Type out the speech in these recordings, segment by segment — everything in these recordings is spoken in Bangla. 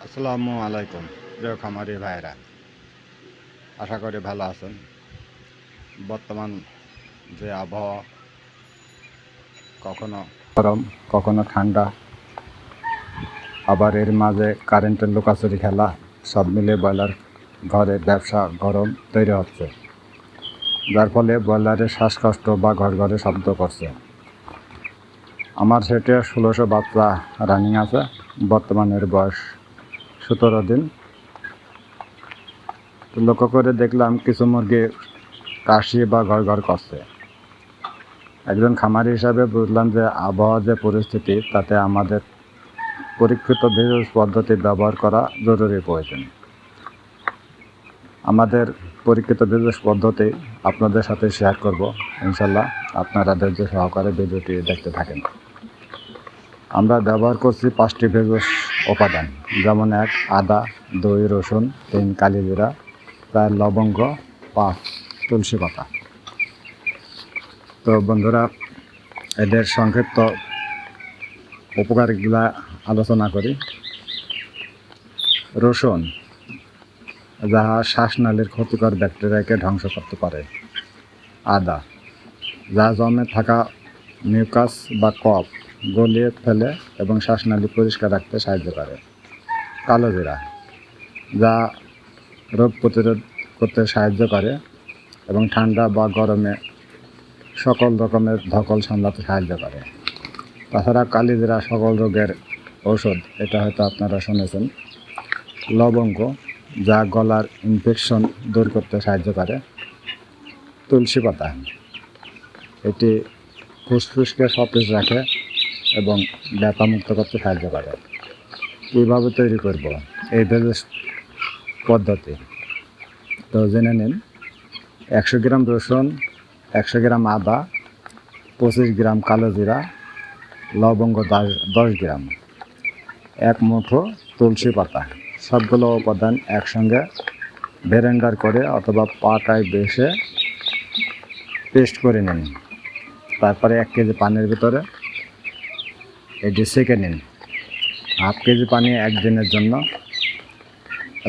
আসসালামু আলাইকুম প্রিয় খামারি ভাইরা, আশা করি ভালো আছেন। বর্তমান যে আবহাওয়া, কখনো গরম কখনো ঠান্ডা, আবার এর মাঝে কারেন্টের লুকাচুরি খেলা, সব মিলে ব্রয়লার ঘরে ব্যবসা গরম তৈরি হচ্ছে, যার ফলে ব্রয়লারের শ্বাসকষ্ট বা ঘর ঘরে শব্দ করছে। আমার সেটে 1600 বাচ্চা রানিং আছে। বর্তমানের বয়স 17 দিন। লক্ষ্য করে দেখলাম কিছু মুরগি কাশি বা ঘর ঘর করছে। একজন খামারি হিসাবে বুঝলাম যে আবহাওয়ার যে পরিস্থিতি, তাতে আমাদের পরীক্ষিত ভেষজ পদ্ধতি ব্যবহার করা জরুরি প্রয়োজন। আমাদের পরীক্ষিত ভেষজ পদ্ধতি আপনাদের সাথে শেয়ার করব ইনশাল্লাহ। আপনারা ধৈর্য সহকারে ভিডিওটি দেখতে থাকেন। আমরা ব্যবহার করছি 5টি ভেষজ উপাদান, যেমন 1 আদা, 2 রসুন, 3 কালিজিরা, 4 লবঙ্গ, 5 তুলসী পাতা। তো বন্ধুরা, এদের সংক্ষিপ্ত উপকারগুলা আলোচনা করি। রসুন, যাহা শ্বাসনালীর ক্ষতিকর ব্যাকটেরিয়াকে ধ্বংস করতে পারে। আদা, যা জমে থাকা মিউকাস বা কফ গলিয়ে ফেলে এবং শ্বাসনালী পরিষ্কার রাখতে সাহায্য করে। কালো জিরা, যা রোগ প্রতিরোধ করতে সাহায্য করে এবং ঠান্ডা বা গরমে সকল রকমের ধকল সামলাতে সাহায্য করে। তাছাড়া কালিজিরা সকল রোগের ঔষধ, এটা হয়তো আপনারা শুনেছেন। লবঙ্গ, যা গলার ইনফেকশন দূর করতে সাহায্য করে। তুলসী পাতা, এটি ফুসফুসকে সতেজ রাখে এবং ব্যথামুক্ত করতে সাহায্য করে। কীভাবে তৈরি করব এই ভেষজ পদ্ধতি, তো জেনে নিন। 100 গ্রাম রসুন, 100 গ্রাম আদা, 25 গ্রাম কালো জিরা, লবঙ্গ 10 গ্রাম, 1 মুঠো তুলসী পাতা। সবগুলো উপাদান একসঙ্গে ব্লেন্ডার করে অথবা পাটায় বেশে পেস্ট করে নিন। তারপরে 1 কেজি পানির ভিতরে এটি সেঁকে নিন। হাফ কেজি পানি একদিনের জন্য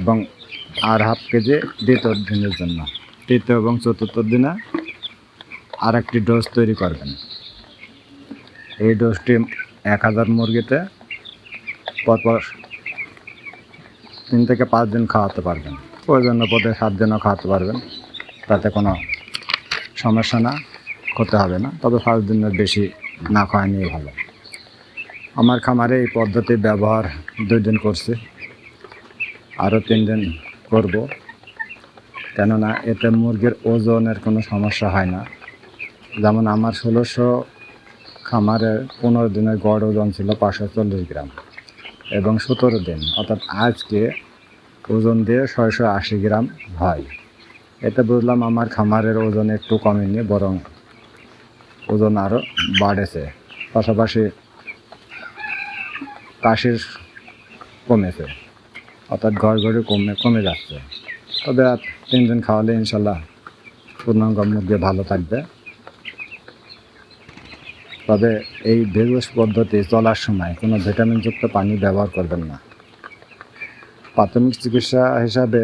এবং আর হাফ কেজি দ্বিতীয় দিনের জন্য। তৃতীয় এবং চতুর্থ দিনে আর একটি ডোজ তৈরি করবেন। এই ডোজটি 1000 মুরগিতে পরপর 3 থেকে 5 দিন খাওয়াতে পারবেন। প্রয়োজন পদে 7 দিনও খাওয়াতে পারবেন, তাতে কোনো সমস্যা না, ক্ষতি হবে না। তবে 5 দিনের বেশি না খাওয়া নিয়ে ভালো। আমার খামারে এই পদ্ধতি ব্যবহার 2 দিন করছি, আরও 3 দিন করব, কেননা এতে মুরগির ওজনের কোনো সমস্যা হয় না। যেমন আমার 1600 খামারের 15 দিনের গড় ওজন ছিল 540 গ্রাম এবং 17 দিন অর্থাৎ আজকে ওজন দিয়ে 680 গ্রাম হয়। এতে বুঝলাম আমার খামারের ওজন একটু কমেনি, বরং ওজন আরও বাড়েছে। পাশাপাশি কাশির কমেছে, অর্থাৎ ঘর ঘরে কমে যাচ্ছে। তবে 3 দিন খাওয়ালে ইনশাল্লাহ পূর্ণাঙ্গ মুরগি ভালো থাকবে। তবে এই ভেষজ পদ্ধতি চলার সময় কোনো ভিটামিনযুক্ত পানি ব্যবহার করবেন না। প্রাথমিক চিকিৎসা হিসাবে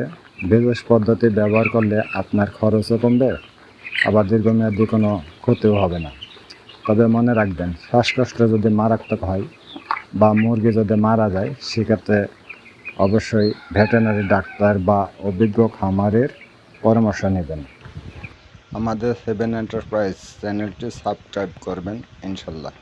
ভেষজ পদ্ধতি ব্যবহার করলে আপনার খরচও কমবে, আবার দীর্ঘমেয়াদী কোনো ক্ষতিও হবে না। তবে মনে রাখবেন, শ্বাসকষ্ট যদি মারাত্মক হয় বা মুরগি যদি মারা যায়, সেক্ষেত্রে অবশ্যই ভেটেরিনারি ডাক্তার বা অভিজ্ঞ খামারের পরামর্শ নেবেন। আমাদের 7 এন্টারপ্রাইজ চ্যানেলটি সাবস্ক্রাইব করবেন ইনশাল্লাহ।